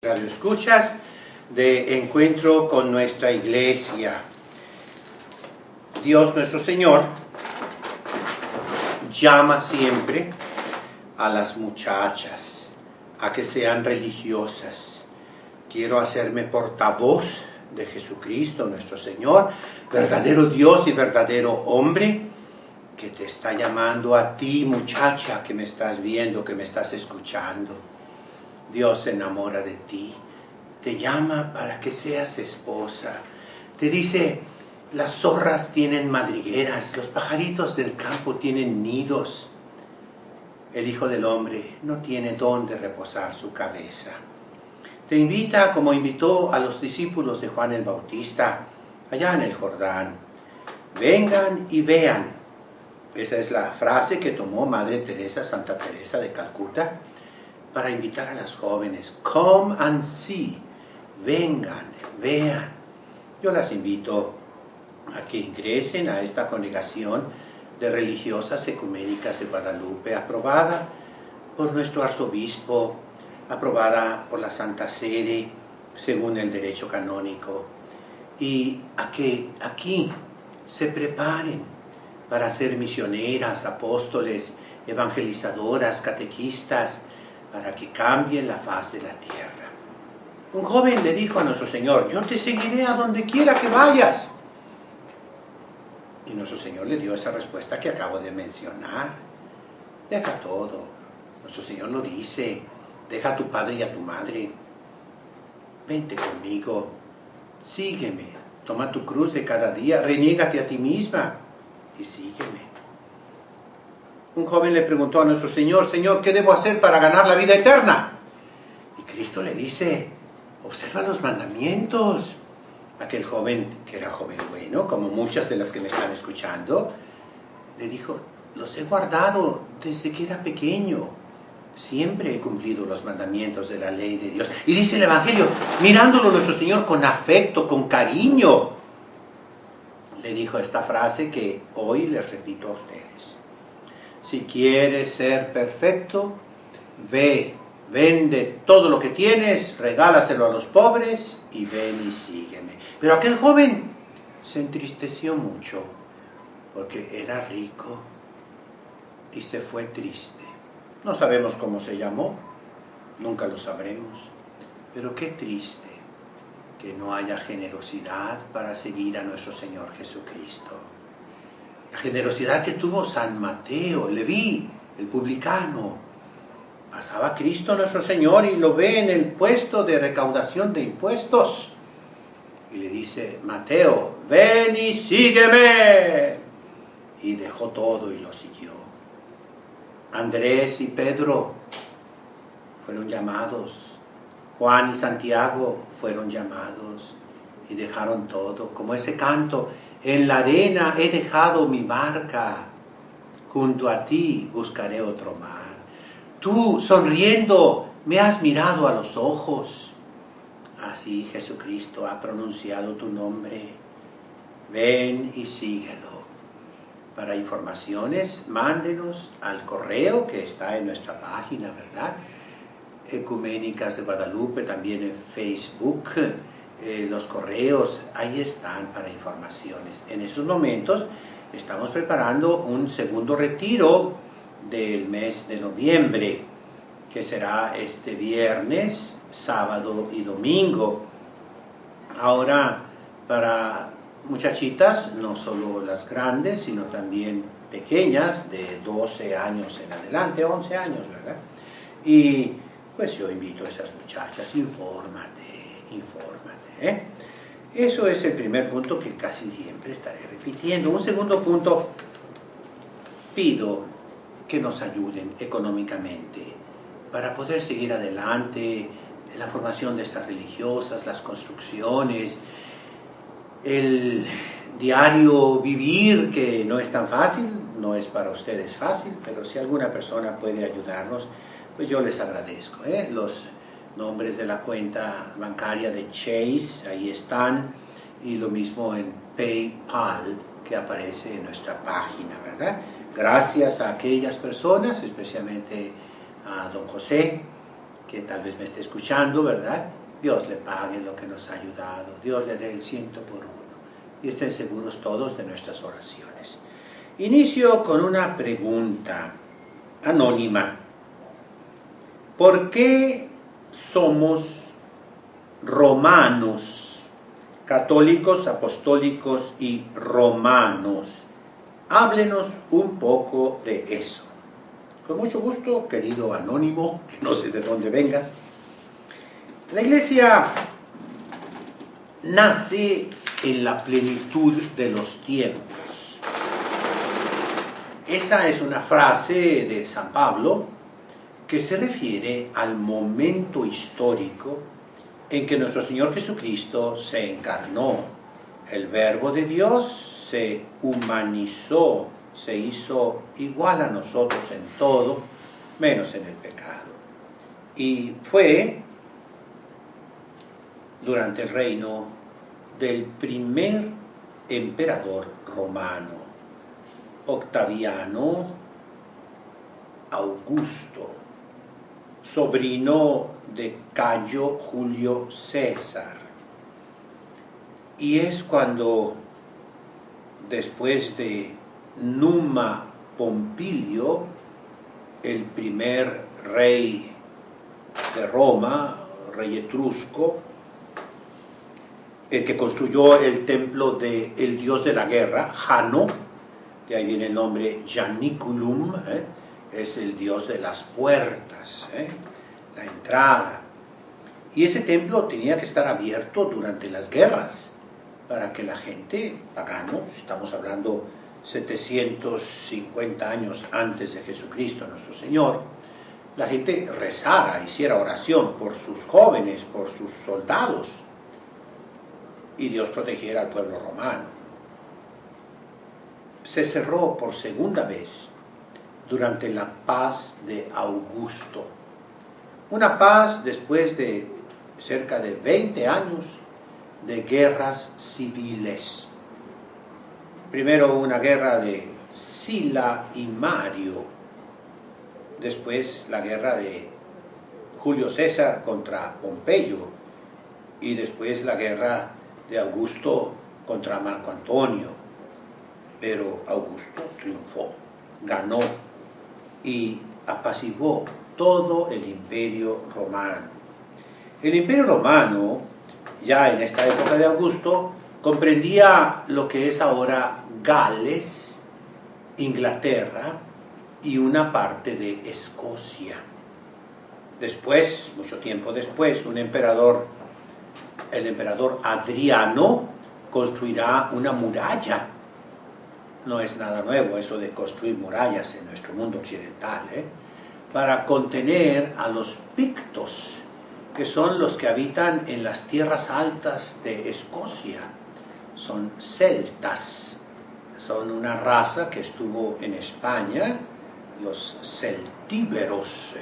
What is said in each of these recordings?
Radio escuchas de encuentro con nuestra iglesia. Dios nuestro Señor llama siempre a las muchachas a que sean religiosas. Quiero hacerme portavoz de Jesucristo nuestro Señor, verdadero Dios y verdadero hombre, que te está llamando a ti, muchacha, que me estás viendo, que me estás escuchando. Dios se enamora de ti, te llama para que seas esposa. Te dice, las zorras tienen madrigueras, los pajaritos del campo tienen nidos. El Hijo del Hombre no tiene dónde reposar su cabeza. Te invita, como invitó a los discípulos de Juan el Bautista, allá en el Jordán. Vengan y vean. Esa es la frase que tomó Madre Teresa, Santa Teresa de Calcuta, para invitar a las jóvenes. Come and see. Vengan, vean. Yo las invito a que ingresen a esta congregación de religiosas ecuménicas de Guadalupe, aprobada por nuestro arzobispo, aprobada por la Santa Sede, según el derecho canónico, y a que aquí se preparen para ser misioneras, apóstoles, evangelizadoras, catequistas, para que cambien la faz de la tierra. Un joven le dijo a nuestro Señor, yo te seguiré a donde quiera que vayas. Y nuestro Señor le dio esa respuesta que acabo de mencionar. Deja todo. Nuestro Señor lo dice, deja a tu padre y a tu madre. Vente conmigo, sígueme, toma tu cruz de cada día, reniégate a ti misma y sígueme. Un joven le preguntó a nuestro Señor, Señor, ¿qué debo hacer para ganar la vida eterna? Y Cristo le dice, observa los mandamientos. Aquel joven, que era joven bueno, como muchas de las que me están escuchando, le dijo, los he guardado desde que era pequeño. Siempre he cumplido los mandamientos de la ley de Dios. Y dice el Evangelio, mirándolo nuestro Señor con afecto, con cariño, le dijo esta frase que hoy les repito a ustedes. Si quieres ser perfecto, ve, vende todo lo que tienes, regálaselo a los pobres y ven y sígueme. Pero aquel joven se entristeció mucho porque era rico y se fue triste. No sabemos cómo se llamó, nunca lo sabremos, pero qué triste que no haya generosidad para seguir a nuestro Señor Jesucristo. La generosidad que tuvo San Mateo, Leví, el publicano. Pasaba Cristo nuestro Señor y lo ve en el puesto de recaudación de impuestos. Y le dice, Mateo, ven y sígueme. Y dejó todo y lo siguió. Andrés y Pedro fueron llamados. Juan y Santiago fueron llamados y dejaron todo, como ese canto, en la arena he dejado mi barca, junto a ti buscaré otro mar. Tú, sonriendo, me has mirado a los ojos. Así Jesucristo ha pronunciado tu nombre. Ven y síguelo. Para informaciones, mándenos al correo que está en nuestra página, ¿verdad? Ecuménicas de Guadalupe, también en Facebook. Los correos, ahí están para informaciones. En esos momentos estamos preparando un segundo retiro del mes de noviembre, que será este viernes, sábado y domingo. Ahora, para muchachitas, no solo las grandes, sino también pequeñas, de 12 años en adelante, 11 años, ¿verdad? Y pues yo invito a esas muchachas, infórmate. Eso es el primer punto que casi siempre estaré repitiendo. Un segundo punto, pido que nos ayuden económicamente para poder seguir adelante en la formación de estas religiosas, las construcciones, el diario vivir, que no es tan fácil, no es para ustedes fácil, pero si alguna persona puede ayudarnos, pues yo les agradezco. Los nombres de la cuenta bancaria de Chase, ahí están, y lo mismo en PayPal, que aparece en nuestra página, ¿verdad? Gracias a aquellas personas, especialmente a don José, que tal vez me esté escuchando, ¿verdad? Dios le pague lo que nos ha ayudado, Dios le dé el 100 por uno, y estén seguros todos de nuestras oraciones. Inicio con una pregunta anónima. ¿Por qué somos romanos, católicos, apostólicos y romanos? Háblenos un poco de eso. Con mucho gusto, querido anónimo, que no sé de dónde vengas. La Iglesia nace en la plenitud de los tiempos. Esa es una frase de San Pablo que se refiere al momento histórico en que nuestro Señor Jesucristo se encarnó. El Verbo de Dios se humanizó, se hizo igual a nosotros en todo, menos en el pecado. Y fue durante el reino del primer emperador romano, Octaviano Augusto, sobrino de Cayo Julio César. Y es cuando, después de Numa Pompilio, el primer rey de Roma, rey etrusco, el que construyó el templo del dios de la guerra, Jano, de ahí viene el nombre Janiculum, es el dios de las puertas, la entrada. Y ese templo tenía que estar abierto durante las guerras, para que la gente, paganos, estamos hablando 750 años antes de Jesucristo nuestro Señor, la gente rezara, hiciera oración por sus jóvenes, por sus soldados, y Dios protegiera al pueblo romano. Se cerró por segunda vez durante la paz de Augusto. Una paz después de cerca de 20 años de guerras civiles. Primero una guerra de Sila y Mario, después la guerra de Julio César contra Pompeyo, y después la guerra de Augusto contra Marco Antonio. Pero Augusto triunfó, ganó y apaciguó todo el imperio romano. El imperio romano, ya en esta época de Augusto, comprendía lo que es ahora Gales, Inglaterra y una parte de Escocia. Después, mucho tiempo después, el emperador Adriano, construirá una muralla. No es nada nuevo eso de construir murallas en nuestro mundo occidental, para contener a los pictos, que son los que habitan en las tierras altas de Escocia. Son celtas, son una raza que estuvo en España, los celtíberos,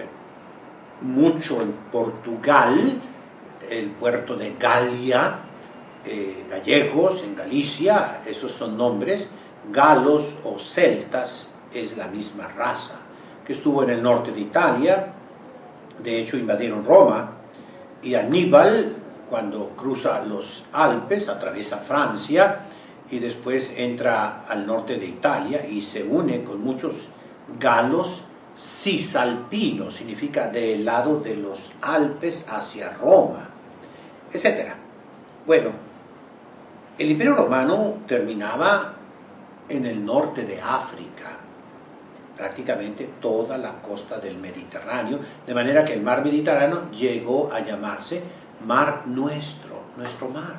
mucho en Portugal, el puerto de Galia, gallegos en Galicia, esos son nombres. Galos o celtas es la misma raza, que estuvo en el norte de Italia, de hecho invadieron Roma, y Aníbal, cuando cruza los Alpes, atraviesa Francia, y después entra al norte de Italia, y se une con muchos galos cisalpinos, significa del lado de los Alpes hacia Roma, etc. Bueno, el Imperio Romano terminaba en el norte de África, prácticamente toda la costa del Mediterráneo, de manera que el mar Mediterráneo llegó a llamarse Mar Nuestro, nuestro mar.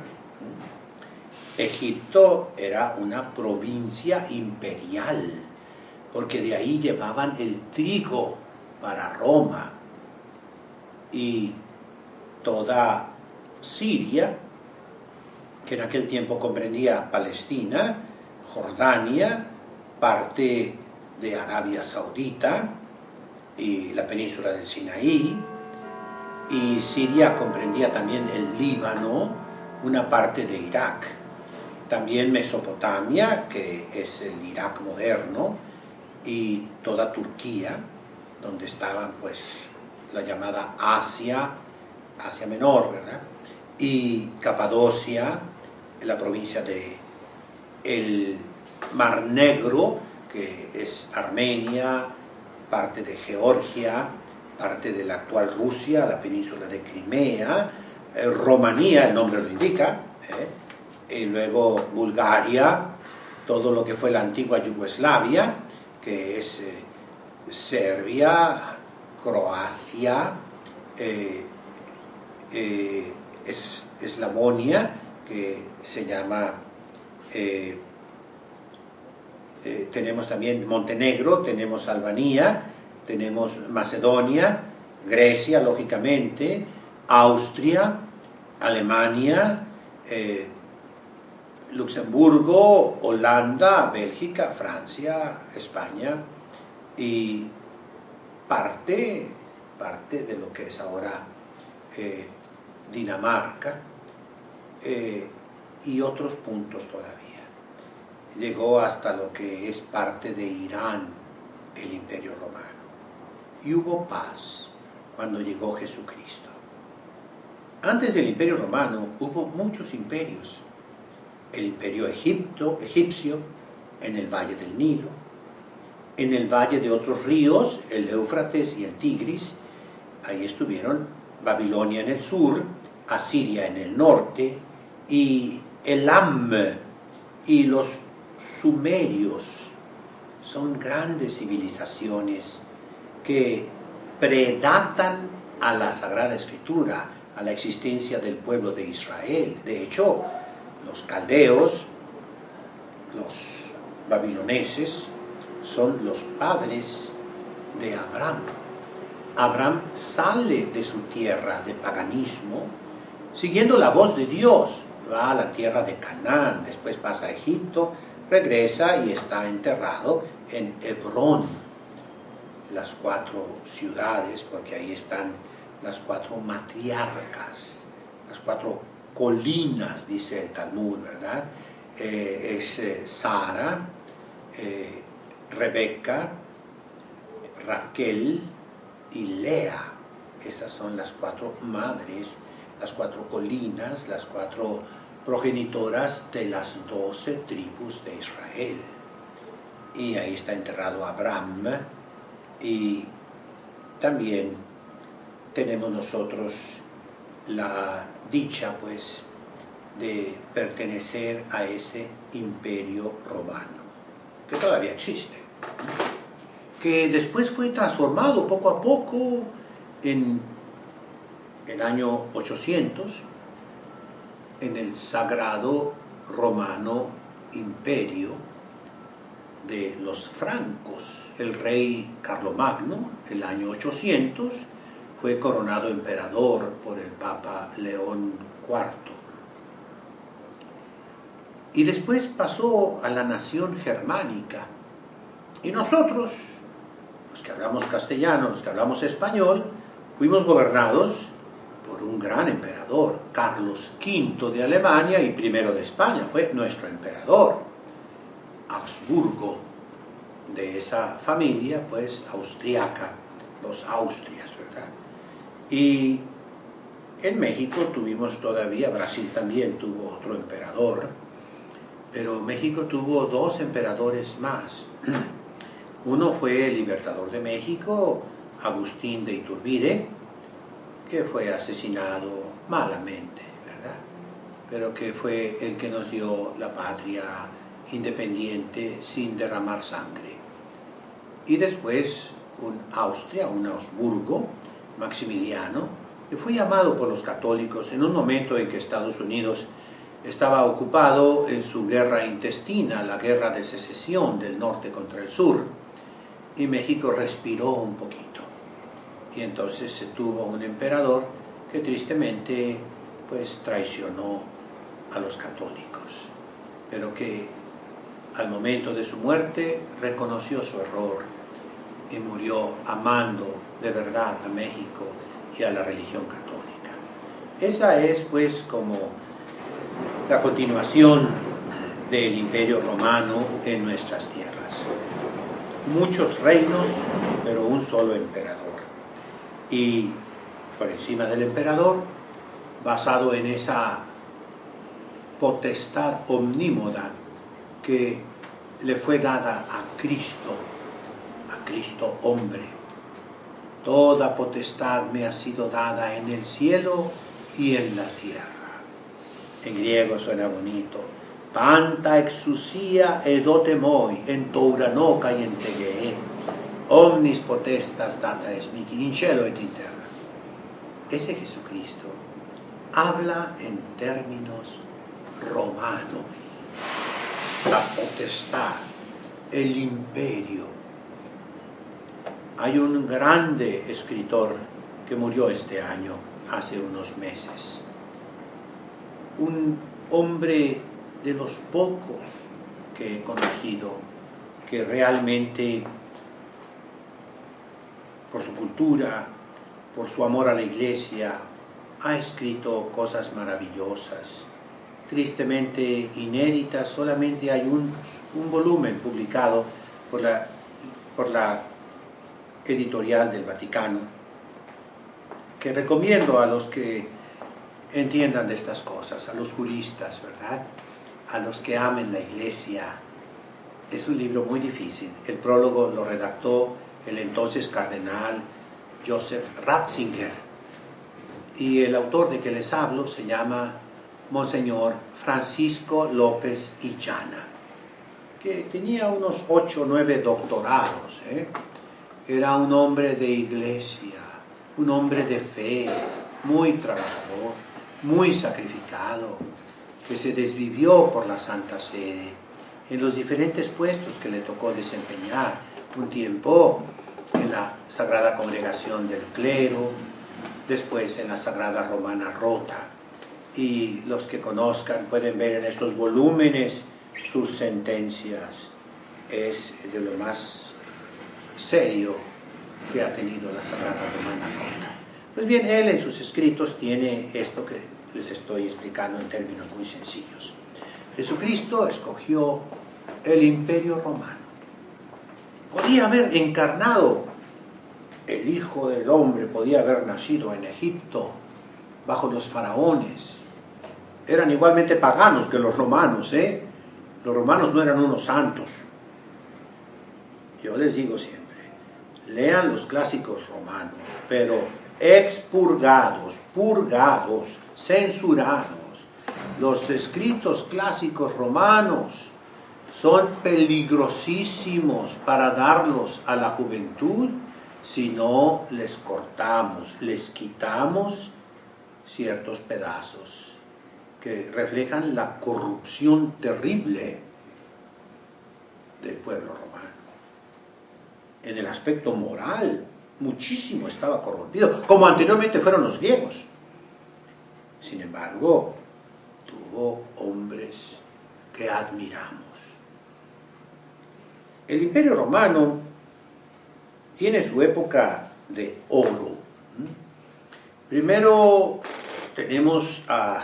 Egipto era una provincia imperial, porque de ahí llevaban el trigo para Roma, y toda Siria, que en aquel tiempo comprendía Palestina, Jordania, parte de Arabia Saudita y la península del Sinaí, y Siria comprendía también el Líbano, una parte de Irak, también Mesopotamia, que es el Irak moderno, y toda Turquía, donde estaban pues la llamada Asia, Asia Menor, ¿verdad? Y Capadocia, la provincia de el Mar Negro, que es Armenia, parte de Georgia, parte de la actual Rusia, la península de Crimea, Rumanía, el nombre lo indica, y luego Bulgaria, todo lo que fue la antigua Yugoslavia, que es Serbia, Croacia, Eslavonia, que se llama, tenemos también Montenegro, tenemos Albania, tenemos Macedonia, Grecia, lógicamente, Austria, Alemania, Luxemburgo, Holanda, Bélgica, Francia, España y parte de lo que es ahora Dinamarca y otros puntos todavía. Llegó hasta lo que es parte de Irán, el Imperio Romano. Y hubo paz cuando llegó Jesucristo. Antes del Imperio Romano hubo muchos imperios. El Imperio egipcio en el Valle del Nilo, en el valle de otros ríos, el Éufrates y el Tigris. Ahí estuvieron Babilonia en el sur, Asiria en el norte, y Elam y los sumerios. Son grandes civilizaciones que predatan a la Sagrada Escritura, a la existencia del pueblo de Israel. De hecho, los caldeos, los babiloneses, son los padres de Abraham. Abraham sale de su tierra de paganismo, siguiendo la voz de Dios, va a la tierra de Canaán, después pasa a Egipto, regresa y está enterrado en Hebrón, las 4 ciudades, porque ahí están las 4 matriarcas, las 4 colinas, dice el Talmud, ¿verdad? Es Sara, Rebeca, Raquel y Lea. Esas son las 4 madres, las 4 colinas, las 4 progenitoras de las 12 tribus de Israel. Y ahí está enterrado Abraham, y también tenemos nosotros la dicha, pues, de pertenecer a ese imperio romano, que todavía existe, que después fue transformado poco a poco en el año 800 en el sagrado romano imperio de los francos. El rey Carlomagno, el año 800, fue coronado emperador por el Papa León IV. Y después pasó a la nación germánica. Y nosotros, los que hablamos castellano, los que hablamos español, fuimos gobernados por un gran emperador, Carlos V de Alemania y I de España, fue nuestro emperador. Habsburgo, de esa familia, pues, austriaca, los Austrias, ¿verdad? Y en México tuvimos todavía, Brasil también tuvo otro emperador, pero México tuvo 2 emperadores más. Uno fue el libertador de México, Agustín de Iturbide, que fue asesinado malamente, ¿verdad? Pero que fue el que nos dio la patria independiente sin derramar sangre. Y después un Austria, un Augsburgo, Maximiliano, que fue llamado por los católicos en un momento en que Estados Unidos estaba ocupado en su guerra intestina, la guerra de secesión del norte contra el sur, y México respiró un poquito. Y entonces se tuvo un emperador que tristemente, pues, traicionó a los católicos, pero que al momento de su muerte reconoció su error y murió amando de verdad a México y a la religión católica. Esa es, pues, como la continuación del Imperio Romano en nuestras tierras. Muchos reinos, pero un solo emperador. y por encima del emperador, basado en esa potestad omnímoda que le fue dada a Cristo hombre. Toda potestad me ha sido dada en el cielo y en la tierra. En griego suena bonito. Panta exousia edote moi, en touranoca y en tegee, omnis potestas data es mihi, in cielo et in terra. Ese Jesucristo habla en términos romanos. La potestad, el imperio. Hay un grande escritor que murió este año, hace unos meses. Un hombre de los pocos que he conocido que realmente, por su cultura, por su amor a la iglesia, ha escrito cosas maravillosas, tristemente inéditas. Solamente hay un volumen publicado por la editorial del Vaticano, que recomiendo a los que entiendan de estas cosas, a los juristas, ¿verdad?, a los que amen la iglesia. Es un libro muy difícil. El prólogo lo redactó el entonces cardenal Joseph Ratzinger, y el autor de que les hablo se llama Monseñor Francisco López Illana, que tenía unos 8 o 9 doctorados, Era un hombre de iglesia, un hombre de fe, muy trabajador, muy sacrificado, que se desvivió por la Santa Sede en los diferentes puestos que le tocó desempeñar. Un tiempo en la Sagrada Congregación del Clero, después en la Sagrada Romana Rota. Y los que conozcan pueden ver en estos volúmenes sus sentencias. Es de lo más serio que ha tenido la Sagrada Romana Rota. Pues bien, él en sus escritos tiene esto que les estoy explicando en términos muy sencillos. Jesucristo escogió el imperio romano. Podía haber encarnado, el Hijo del Hombre podía haber nacido en Egipto, bajo los faraones. Eran igualmente paganos que los romanos, Los romanos no eran unos santos. Yo les digo siempre, lean los clásicos romanos, pero expurgados, purgados, censurados. Los escritos clásicos romanos son peligrosísimos para darlos a la juventud si no les cortamos, les quitamos ciertos pedazos que reflejan la corrupción terrible del pueblo romano. En el aspecto moral, muchísimo estaba corrompido, como anteriormente fueron los griegos. Sin embargo, tuvo hombres que admiramos. El Imperio Romano tiene su época de oro. Primero tenemos a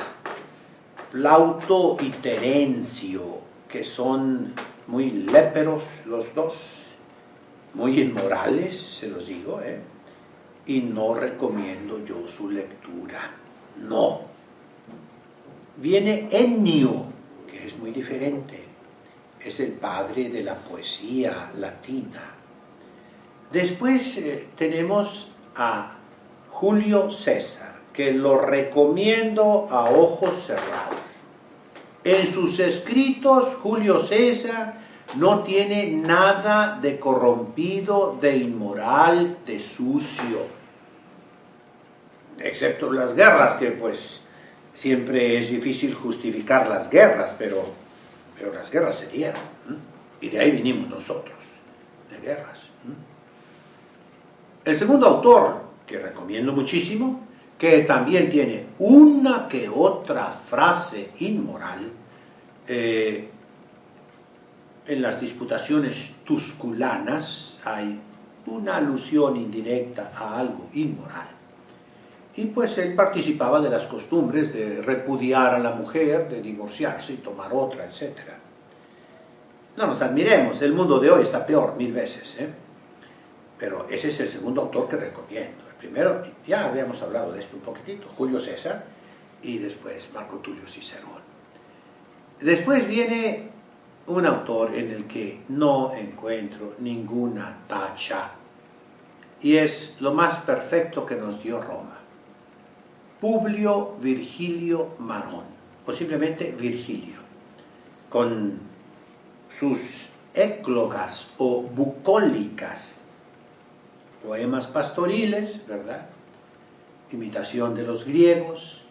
Plauto y Terencio, que son muy léperos los dos, muy inmorales, se los digo, y no recomiendo yo su lectura, no. Viene Ennio, que es muy diferente, es el padre de la poesía latina. Después tenemos a Julio César, que lo recomiendo a ojos cerrados. En sus escritos, Julio César no tiene nada de corrompido, de inmoral, de sucio, excepto las guerras, que pues siempre es difícil justificar las guerras, pero las guerras se dieron, y de ahí vinimos nosotros, de guerras. El segundo autor, que recomiendo muchísimo, que también tiene una que otra frase inmoral, en las disputaciones tusculanas hay una alusión indirecta a algo inmoral. Y pues él participaba de las costumbres de repudiar a la mujer, de divorciarse y tomar otra, etc. No nos admiremos, el mundo de hoy está peor 1000 veces, pero ese es el segundo autor que recomiendo. El primero, ya habíamos hablado de esto un poquitito, Julio César y después Marco Tulio Cicerón. Después viene un autor en el que no encuentro ninguna tacha, y es lo más perfecto que nos dio Roma. Publio Virgilio Marón, o simplemente Virgilio, con sus éclogas o bucólicas, poemas pastoriles, ¿verdad? Imitación de los griegos,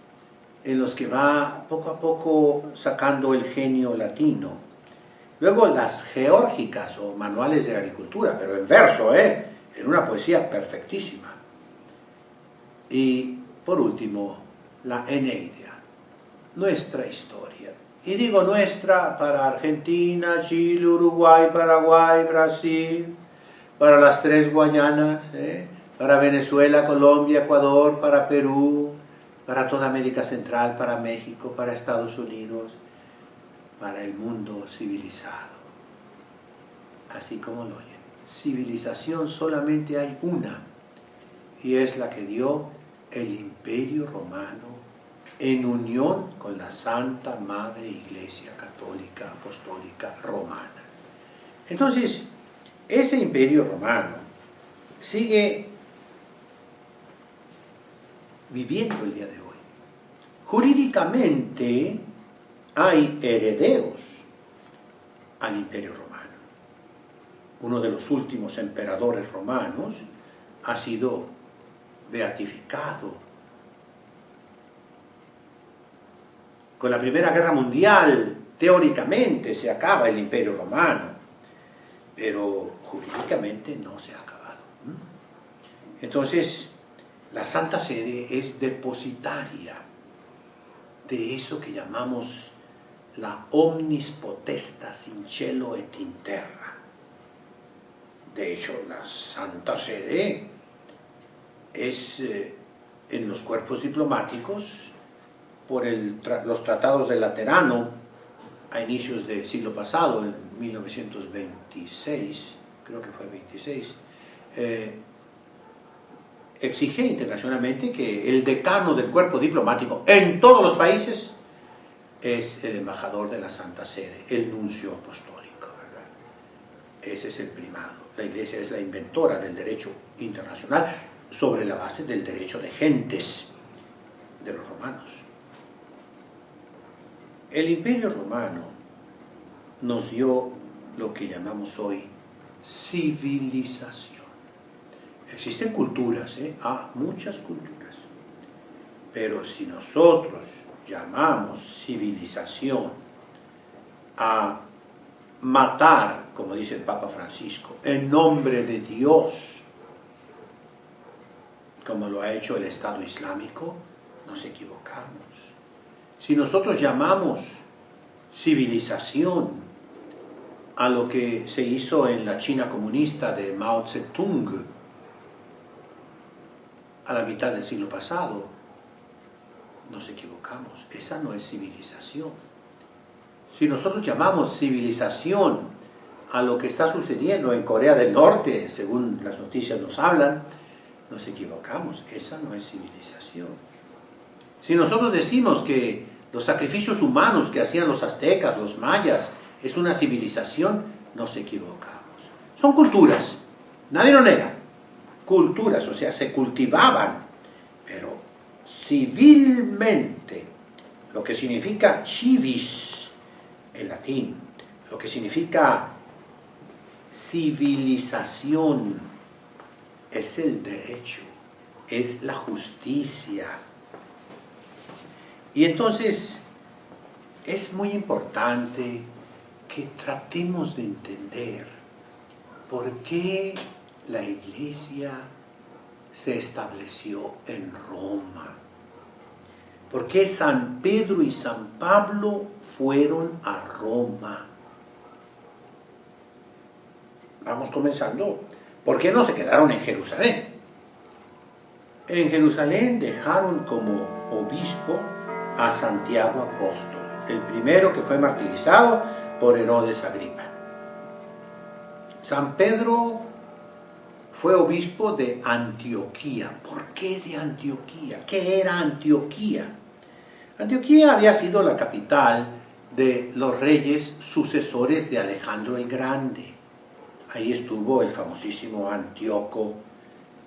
en los que va poco a poco sacando el genio latino. Luego las geórgicas o manuales de agricultura, pero en verso, en una poesía perfectísima. Y por último, la Eneida, nuestra historia. Y digo nuestra para Argentina, Chile, Uruguay, Paraguay, Brasil, para las 3 Guayanas, para Venezuela, Colombia, Ecuador, para Perú, para toda América Central, para México, para Estados Unidos, para el mundo civilizado. Así como lo oyen. Civilización solamente hay una, y es la que dio el Imperio Romano en unión con la Santa Madre Iglesia Católica Apostólica Romana. Entonces, ese Imperio Romano sigue viviendo el día de hoy. Jurídicamente hay herederos al Imperio Romano. Uno de los últimos emperadores romanos ha sido beatificado. Con la Primera Guerra Mundial, teóricamente se acaba el Imperio Romano, pero jurídicamente no se ha acabado. Entonces, la Santa Sede es depositaria de eso que llamamos la omnis potestas in cielo et in terra. De hecho, la Santa Sede es en los cuerpos diplomáticos, por los tratados de Laterano a inicios del siglo pasado, en 1926, creo que fue 26, exige internacionalmente que el decano del cuerpo diplomático en todos los países es el embajador de la Santa Sede, el nuncio apostólico, ¿verdad? Ese es el primado. La Iglesia es la inventora del derecho internacional sobre la base del derecho de gentes de los romanos. El Imperio Romano nos dio lo que llamamos hoy civilización. Existen culturas, muchas culturas, pero si nosotros llamamos civilización a matar, como dice el Papa Francisco, en nombre de Dios, como lo ha hecho el Estado Islámico, nos equivocamos. Si nosotros llamamos civilización a lo que se hizo en la China comunista de Mao Zedong a la mitad del siglo pasado, nos equivocamos. Esa no es civilización. Si nosotros llamamos civilización a lo que está sucediendo en Corea del Norte, según las noticias nos hablan, nos equivocamos. Esa no es civilización. Si nosotros decimos que los sacrificios humanos que hacían los aztecas, los mayas, es una civilización, nos equivocamos. Son culturas, nadie lo nega. Culturas, o sea, se cultivaban, pero civilmente, lo que significa civis en latín, lo que significa civilización, es el derecho, es la justicia. Y entonces es muy importante que tratemos de entender por qué la Iglesia se estableció en Roma. ¿Por qué San Pedro y San Pablo fueron a Roma? Vamos comenzando. ¿Por qué no se quedaron en Jerusalén? En Jerusalén dejaron como obispo a Santiago Apóstol, el primero que fue martirizado por Herodes Agripa. San Pedro fue obispo de Antioquía. ¿Por qué de Antioquía? ¿Qué era Antioquía? Antioquía había sido la capital de los reyes sucesores de Alejandro el Grande. Ahí estuvo el famosísimo Antíoco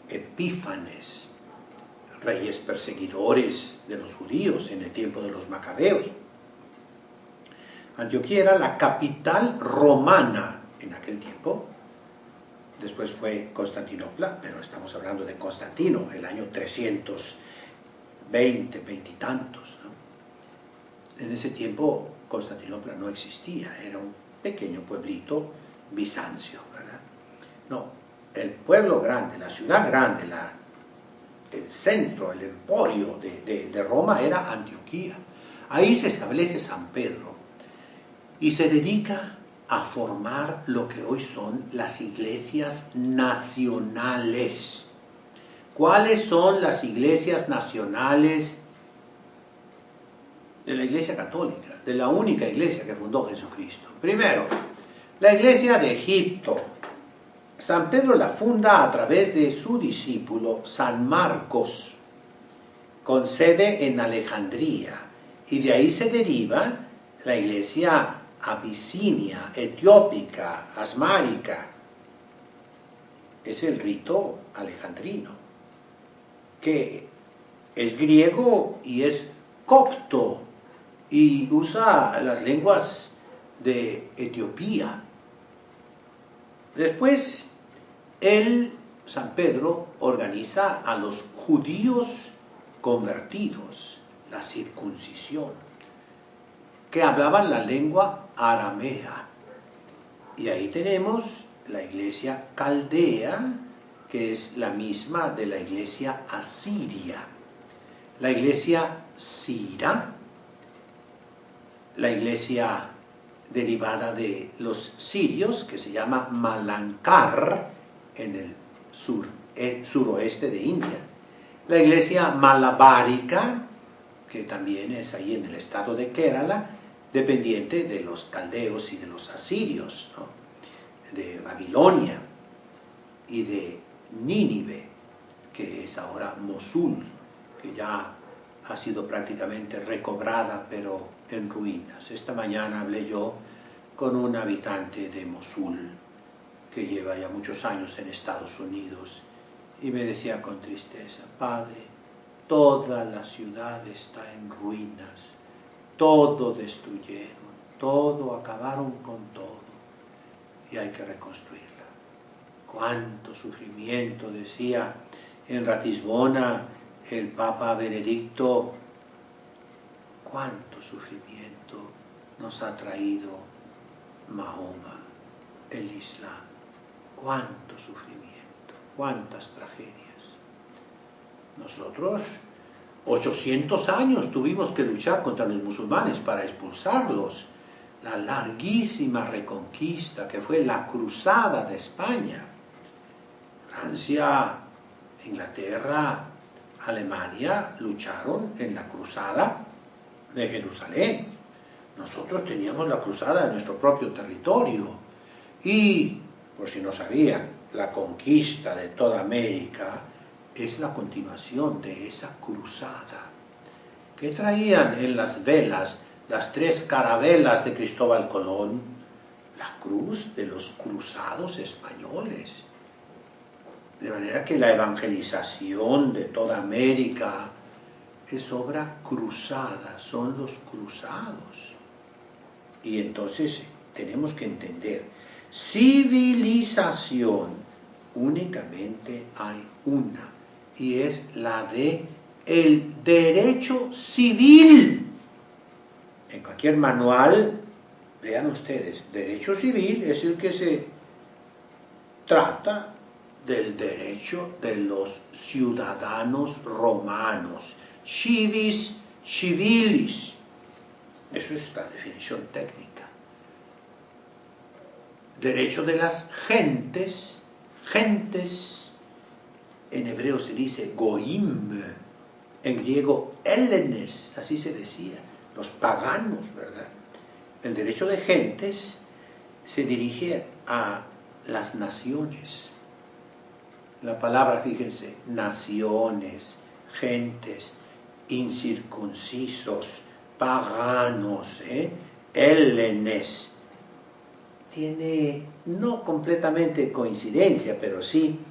Epífanes, reyes perseguidores de los judíos en el tiempo de los macabeos. Antioquía era la capital romana en aquel tiempo. Después fue Constantinopla, pero estamos hablando de Constantino, el año 320, veintitantos, ¿no? En ese tiempo Constantinopla no existía, era un pequeño pueblito bizancio, ¿verdad? No, el pueblo grande, la ciudad grande, el centro, el emporio de Roma era Antioquía. Ahí se establece San Pedro y se dedica a formar lo que hoy son las iglesias nacionales. ¿Cuáles son las iglesias nacionales de la Iglesia Católica, de la única iglesia que fundó Jesucristo? Primero, la iglesia de Egipto. San Pedro la funda a través de su discípulo San Marcos, con sede en Alejandría, y de ahí se deriva la iglesia abisinia, etiópica, asmárica. Es el rito alejandrino, que es griego y es copto, y usa las lenguas de Etiopía. Después, San Pedro, organiza a los judíos convertidos, la circuncisión, que hablaban la lengua aramea. Y ahí tenemos la iglesia caldea, que es la misma de la iglesia asiria, la iglesia sira, la iglesia derivada de los sirios, que se llama Malankar, en el suroeste de India, la iglesia malabárica, que también es ahí en el estado de Kerala, dependiente de los caldeos y de los asirios, ¿no? De Babilonia y de Nínive, que es ahora Mosul, que ya ha sido prácticamente recobrada, pero en ruinas. Esta mañana hablé yo con un habitante de Mosul, que lleva ya muchos años en Estados Unidos, y me decía con tristeza: padre, toda la ciudad está en ruinas, todo destruyeron, todo acabaron con todo, y hay que reconstruirla. Cuánto sufrimiento, decía en Ratisbona el Papa Benedicto, cuánto sufrimiento nos ha traído Mahoma, el Islam, cuánto sufrimiento, cuántas tragedias. Nosotros 800 años tuvimos que luchar contra los musulmanes para expulsarlos. La larguísima reconquista que fue la Cruzada de España. Francia, Inglaterra, Alemania lucharon en la Cruzada de Jerusalén. Nosotros teníamos la Cruzada en nuestro propio territorio. Y, por si no sabían, la conquista de toda América es la continuación de esa cruzada. ¿Qué traían en las velas las 3 carabelas de Cristóbal Colón? La cruz de los cruzados españoles. De manera que la evangelización de toda América es obra cruzada, son los cruzados. Y entonces tenemos que entender, civilización únicamente hay una, y es la de el derecho civil. En cualquier manual, vean ustedes, derecho civil es el que se trata del derecho de los ciudadanos romanos, civis civilis. Eso es la definición técnica. Derecho de las gentes, gentes, en hebreo se dice goim, en griego helenes, así se decía, los paganos, ¿verdad? El derecho de gentes se dirige a las naciones. La palabra, fíjense, naciones, gentes, incircuncisos, paganos, helenes. Tiene, no completamente coincidencia, pero sí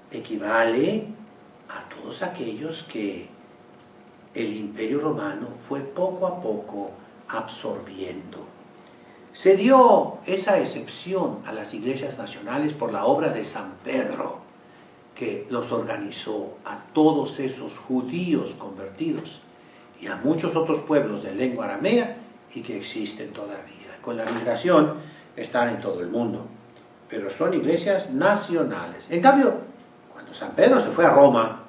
equivale a todos aquellos que el Imperio Romano fue poco a poco absorbiendo. Se dio esa excepción a las iglesias nacionales por la obra de San Pedro, que los organizó a todos esos judíos convertidos y a muchos otros pueblos de lengua aramea y que existen todavía. Con la migración están en todo el mundo, pero son iglesias nacionales. En cambio, cuando San Pedro se fue a Roma,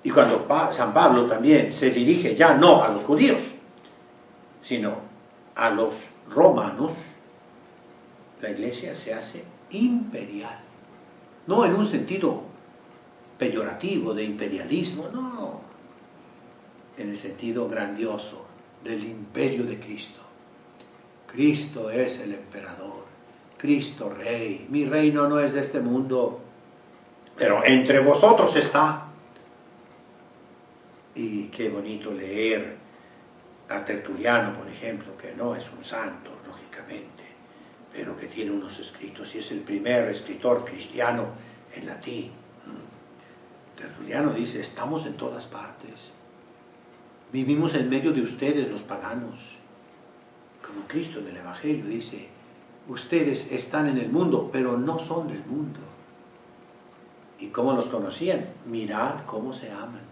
y cuando San Pablo también se dirige ya no a los judíos, sino a los romanos, la iglesia se hace imperial. No en un sentido peyorativo de imperialismo, no, en el sentido grandioso del imperio de Cristo. Cristo es el emperador, Cristo rey, mi reino no es de este mundo, pero entre vosotros está. Y qué bonito leer a Tertuliano, por ejemplo, que no es un santo, lógicamente, pero que tiene unos escritos, y es el primer escritor cristiano en latín. Tertuliano dice, estamos en todas partes, vivimos en medio de ustedes, los paganos, como Cristo en el Evangelio dice, ustedes están en el mundo, pero no son del mundo. ¿Y cómo los conocían? Mirad cómo se aman.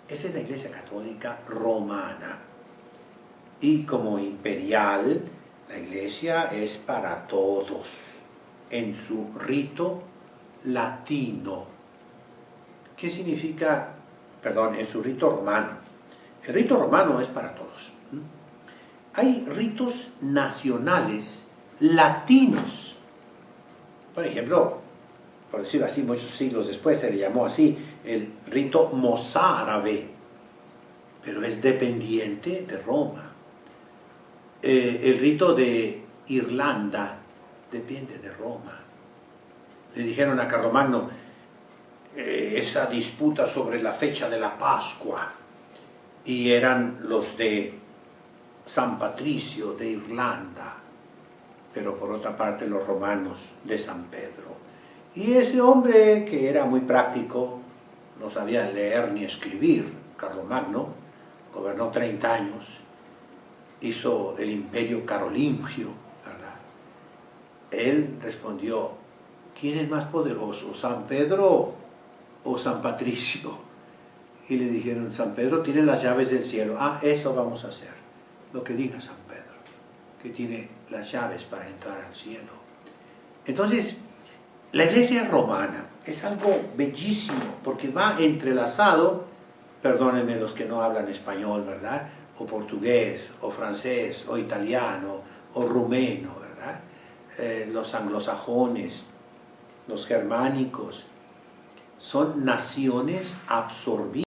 Esa es la Iglesia Católica Romana. Y como imperial, la Iglesia es para todos, en su rito latino. ¿Qué significa? Perdón, en su rito romano. El rito romano es para todos. Hay ritos nacionales latinos. Por ejemplo, por decirlo así, muchos siglos después se le llamó así, el rito mozárabe, pero es dependiente de Roma. El rito de Irlanda depende de Roma. Le dijeron a Carlomagno esa disputa sobre la fecha de la Pascua, y eran los de San Patricio de Irlanda, pero por otra parte los romanos de San Pedro. Y ese hombre, que era muy práctico, no sabía leer ni escribir, Carlomagno, gobernó 30 años, hizo el imperio carolingio, ¿verdad? Él respondió, ¿quién es más poderoso, San Pedro o San Patricio? Y le dijeron, San Pedro tiene las llaves del cielo. Ah, eso vamos a hacer, lo que diga San Pedro, que tiene las llaves para entrar al cielo. Entonces, la iglesia romana es algo bellísimo, porque va entrelazado, perdónenme los que no hablan español, ¿verdad?, o portugués, o francés, o italiano, o rumeno, ¿verdad?, los anglosajones, los germánicos, son naciones absorbidas